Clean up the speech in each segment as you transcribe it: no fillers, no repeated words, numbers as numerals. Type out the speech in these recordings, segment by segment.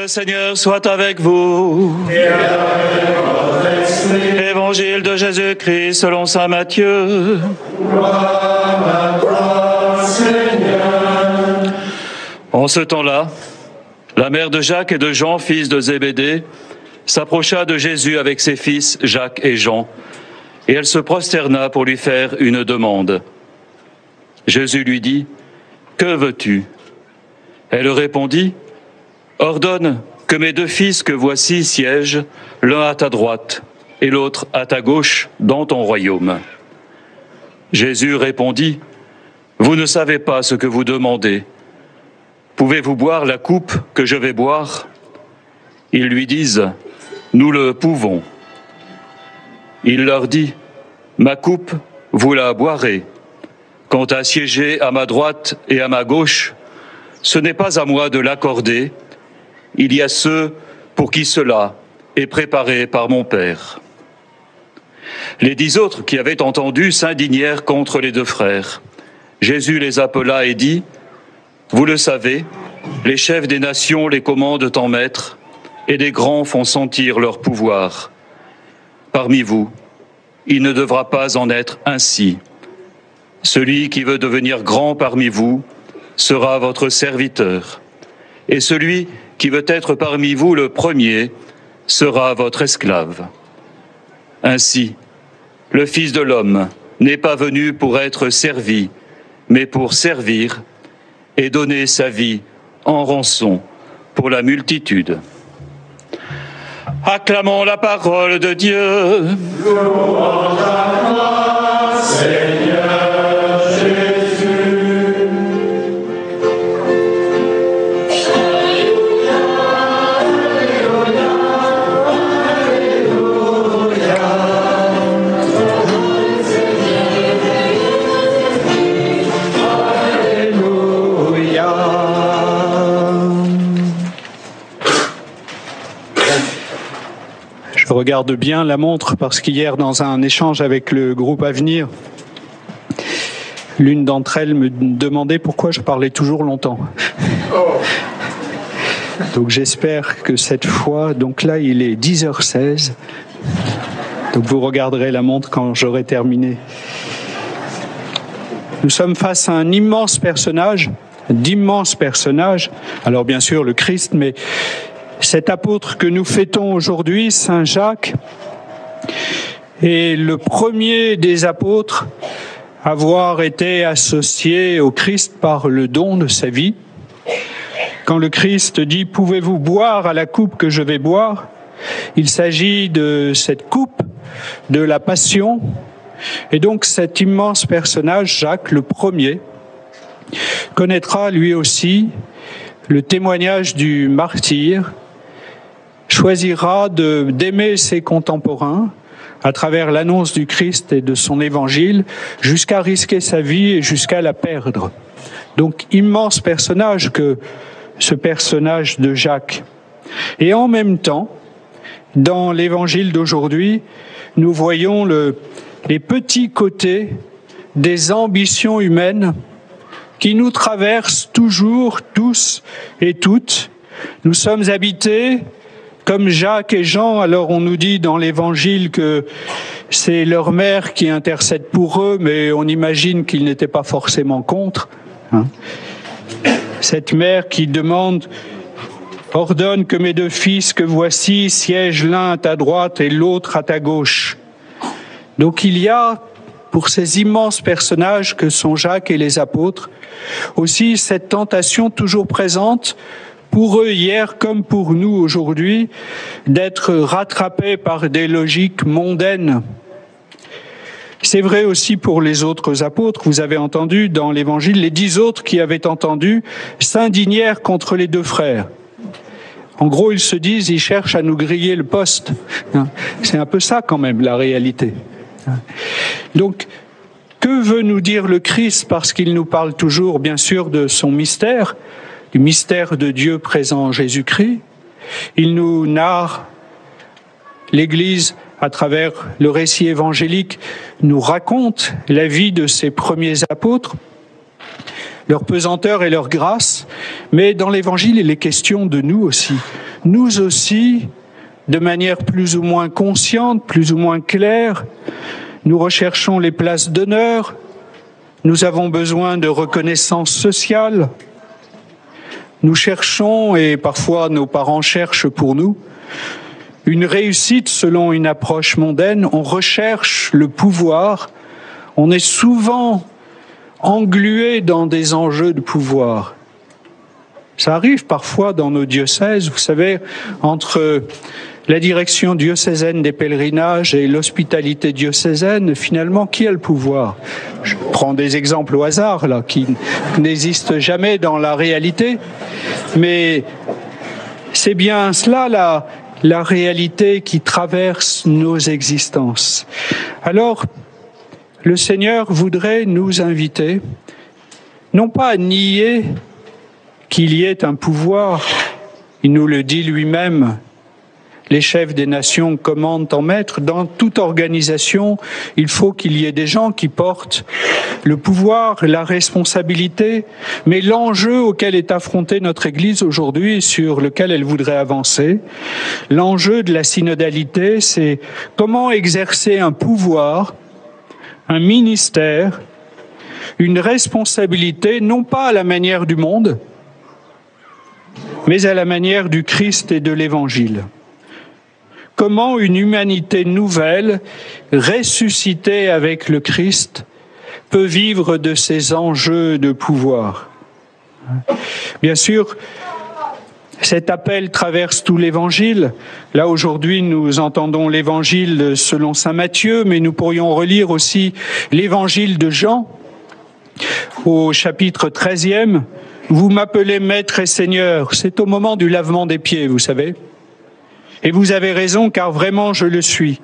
Le Seigneur soit avec vous. Et avec votre esprit. Évangile de Jésus-Christ selon saint Matthieu. Gloire à toi, Seigneur. En ce temps-là, la mère de Jacques et de Jean, fils de Zébédée, s'approcha de Jésus avec ses fils Jacques et Jean, et elle se prosterna pour lui faire une demande. Jésus lui dit : « Que veux-tu ? » Elle répondit : « Ordonne que mes deux fils que voici siègent, l'un à ta droite et l'autre à ta gauche, dans ton royaume. » Jésus répondit : « Vous ne savez pas ce que vous demandez. Pouvez-vous boire la coupe que je vais boire ? » Ils lui disent : « Nous le pouvons. » Il leur dit : « Ma coupe, vous la boirez. Quant à siéger à ma droite et à ma gauche, ce n'est pas à moi de l'accorder. Il y a ceux pour qui cela est préparé par mon Père. » Les 10 autres qui avaient entendu s'indignèrent contre les deux frères. Jésus les appela et dit : « Vous le savez, les chefs des nations les commandent en maître, et les grands font sentir leur pouvoir. Parmi vous, il ne devra pas en être ainsi. Celui qui veut devenir grand parmi vous sera votre serviteur, et celui qui veut être parmi vous le premier sera votre esclave. Ainsi, le Fils de l'homme n'est pas venu pour être servi, mais pour servir et donner sa vie en rançon pour la multitude. » Acclamons la parole de Dieu. Louange à toi, Seigneur Jésus. Je regarde bien la montre parce qu'hier, dans un échange avec le groupe Avenir, l'une d'entre elles me demandait pourquoi je parlais toujours longtemps. Donc j'espère que cette fois, donc là il est 10h16, donc vous regarderez la montre quand j'aurai terminé. Nous sommes face à un immense personnage, d'immenses personnages, alors bien sûr le Christ, mais cet apôtre que nous fêtons aujourd'hui, Saint Jacques, est le premier des apôtres à avoir été associé au Christ par le don de sa vie. Quand le Christ dit « Pouvez-vous boire à la coupe que je vais boire ?» il s'agit de cette coupe de la passion. Et donc cet immense personnage, Jacques, le premier, connaîtra lui aussi le témoignage du martyr, choisira d'aimer ses contemporains à travers l'annonce du Christ et de son évangile, jusqu'à risquer sa vie et jusqu'à la perdre. Donc, immense personnage que ce personnage de Jacques. Et en même temps, dans l'évangile d'aujourd'hui, nous voyons les petits côtés des ambitions humaines qui nous traversent toujours, tous et toutes. Nous sommes habités comme Jacques et Jean. Alors on nous dit dans l'évangile que c'est leur mère qui intercède pour eux, mais on imagine qu'ils n'étaient pas forcément contre. Cette mère qui demande « Ordonne que mes deux fils que voici siègent l'un à ta droite et l'autre à ta gauche. » Donc il y a, pour ces immenses personnages que sont Jacques et les apôtres, aussi cette tentation toujours présente, pour eux hier comme pour nous aujourd'hui, d'être rattrapés par des logiques mondaines. C'est vrai aussi pour les autres apôtres. Vous avez entendu dans l'Évangile, les 10 autres qui avaient entendu s'indignèrent contre les deux frères. En gros, ils se disent, ils cherchent à nous griller le poste. C'est un peu ça quand même, la réalité. Donc, que veut nous dire le Christ? Parce qu'il nous parle toujours, bien sûr, de son mystère, du mystère de Dieu présent en Jésus-Christ. Il nous narre, l'Église, à travers le récit évangélique, nous raconte la vie de ces premiers apôtres, leur pesanteur et leur grâce, mais dans l'Évangile, il est question de nous aussi, nous aussi, de manière plus ou moins consciente, plus ou moins claire, nous recherchons les places d'honneur, nous avons besoin de reconnaissance sociale, nous cherchons, et parfois nos parents cherchent pour nous, une réussite selon une approche mondaine, on recherche le pouvoir, on est souvent englué dans des enjeux de pouvoir. Ça arrive parfois dans nos diocèses, vous savez, entre la direction diocésaine des pèlerinages et l'hospitalité diocésaine, finalement, qui a le pouvoir? Je prends des exemples au hasard, là, qui n'existent jamais dans la réalité, mais c'est bien cela, la réalité qui traverse nos existences. Alors, le Seigneur voudrait nous inviter, non pas à nier qu'il y ait un pouvoir, il nous le dit lui-même, les chefs des nations commandent en maître. Dans toute organisation, il faut qu'il y ait des gens qui portent le pouvoir, la responsabilité. Mais l'enjeu auquel est affrontée notre Église aujourd'hui et sur lequel elle voudrait avancer, l'enjeu de la synodalité, c'est comment exercer un pouvoir, un ministère, une responsabilité, non pas à la manière du monde, mais à la manière du Christ et de l'Évangile. Comment une humanité nouvelle, ressuscitée avec le Christ, peut vivre de ces enjeux de pouvoir. Bien sûr, cet appel traverse tout l'Évangile. Là, aujourd'hui, nous entendons l'Évangile selon saint Matthieu, mais nous pourrions relire aussi l'Évangile de Jean, au chapitre 13e. Vous m'appelez Maître et Seigneur. C'est au moment du lavement des pieds, vous savez. Et vous avez raison, car vraiment je le suis.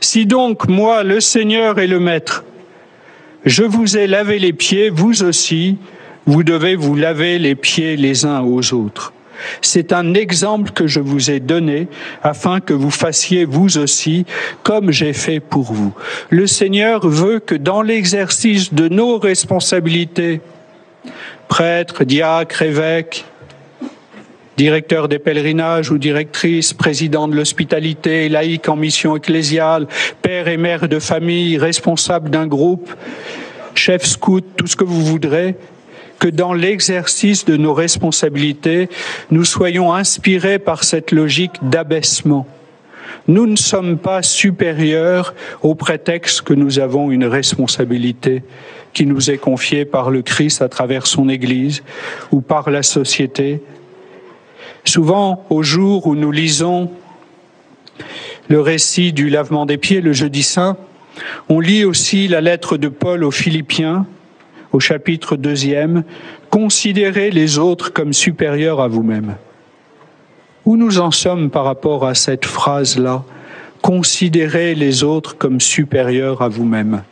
Si donc, moi, le Seigneur et le Maître, je vous ai lavé les pieds, vous aussi, vous devez vous laver les pieds les uns aux autres. C'est un exemple que je vous ai donné, afin que vous fassiez vous aussi, comme j'ai fait pour vous. Le Seigneur veut que dans l'exercice de nos responsabilités, prêtres, diacres, évêques, directeur des pèlerinages ou directrice, président de l'hospitalité, laïc en mission ecclésiale, père et mère de famille, responsable d'un groupe, chef scout, tout ce que vous voudrez, que dans l'exercice de nos responsabilités, nous soyons inspirés par cette logique d'abaissement. Nous ne sommes pas supérieurs au prétexte que nous avons une responsabilité qui nous est confiée par le Christ à travers son Église ou par la société. Souvent, au jour où nous lisons le récit du lavement des pieds, le jeudi saint, on lit aussi la lettre de Paul aux Philippiens, au chapitre 2e, « Considérez les autres comme supérieurs à vous-même ». Où nous en sommes par rapport à cette phrase-là, « Considérez les autres comme supérieurs à vous-même ».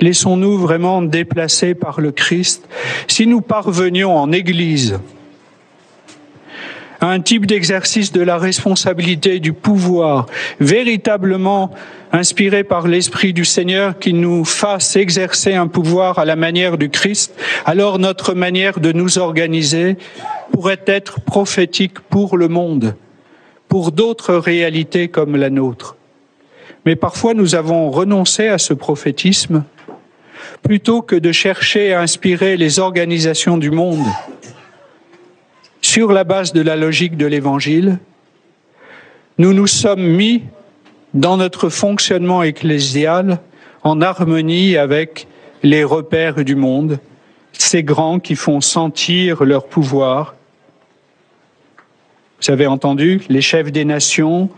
Laissons-nous vraiment déplacer par le Christ. Si nous parvenions en Église à un type d'exercice de la responsabilité, du pouvoir, véritablement inspiré par l'Esprit du Seigneur qui nous fasse exercer un pouvoir à la manière du Christ, alors notre manière de nous organiser pourrait être prophétique pour le monde, pour d'autres réalités comme la nôtre. Mais parfois nous avons renoncé à ce prophétisme plutôt que de chercher à inspirer les organisations du monde sur la base de la logique de l'Évangile. Nous nous sommes mis dans notre fonctionnement ecclésial en harmonie avec les repères du monde, ces grands qui font sentir leur pouvoir. Vous avez entendu, les chefs des nations,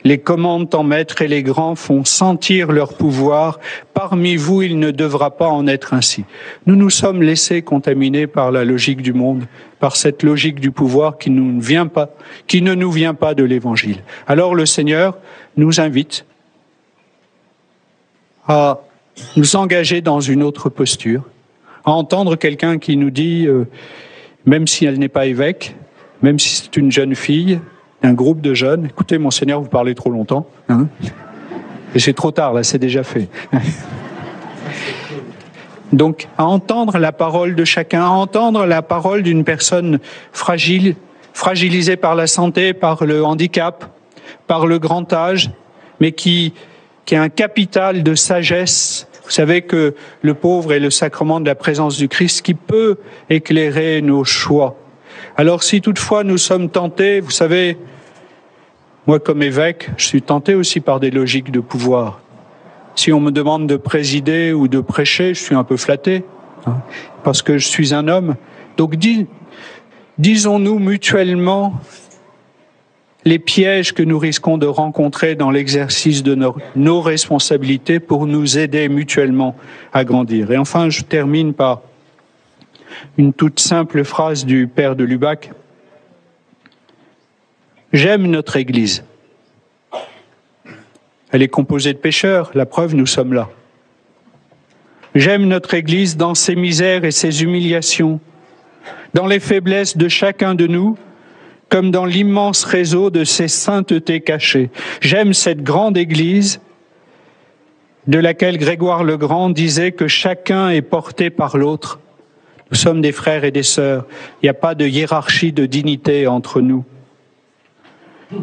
les commandent en maître et les grands font sentir leur pouvoir. Parmi vous, il ne devra pas en être ainsi. Nous nous sommes laissés contaminer par la logique du monde, par cette logique du pouvoir qui ne nous vient pas de l'Évangile. Alors le Seigneur nous invite à nous engager dans une autre posture, à entendre quelqu'un qui nous dit, même si elle n'est pas évêque, même si c'est une jeune fille, un groupe de jeunes, écoutez, Monseigneur, vous parlez trop longtemps, hein, et c'est trop tard, là, c'est déjà fait. Donc, à entendre la parole de chacun, à entendre la parole d'une personne fragile, fragilisé par la santé, par le handicap, par le grand âge, mais qui a un capital de sagesse. Vous savez que le pauvre est le sacrement de la présence du Christ qui peut éclairer nos choix. Alors si toutefois nous sommes tentés, vous savez, moi comme évêque, je suis tenté aussi par des logiques de pouvoir. Si on me demande de présider ou de prêcher, je suis un peu flatté, parce que je suis un homme. Donc disons-nous mutuellement les pièges que nous risquons de rencontrer dans l'exercice de nos responsabilités pour nous aider mutuellement à grandir. Et enfin, je termine par une toute simple phrase du père de Lubac. J'aime notre Église. Elle est composée de pécheurs, la preuve, nous sommes là. J'aime notre Église dans ses misères et ses humiliations, dans les faiblesses de chacun de nous, comme dans l'immense réseau de ses saintetés cachées. J'aime cette grande Église de laquelle Grégoire le Grand disait que chacun est porté par l'autre. Nous sommes des frères et des sœurs. Il n'y a pas de hiérarchie de dignité entre nous.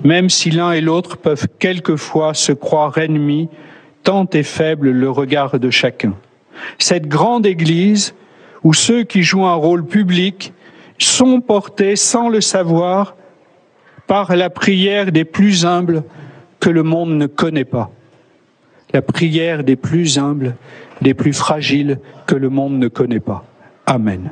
Même si l'un et l'autre peuvent quelquefois se croire ennemis, tant est faible le regard de chacun. Cette grande Église, où ceux qui jouent un rôle public sont portés sans le savoir par la prière des plus humbles que le monde ne connaît pas. La prière des plus humbles, des plus fragiles que le monde ne connaît pas. Amen.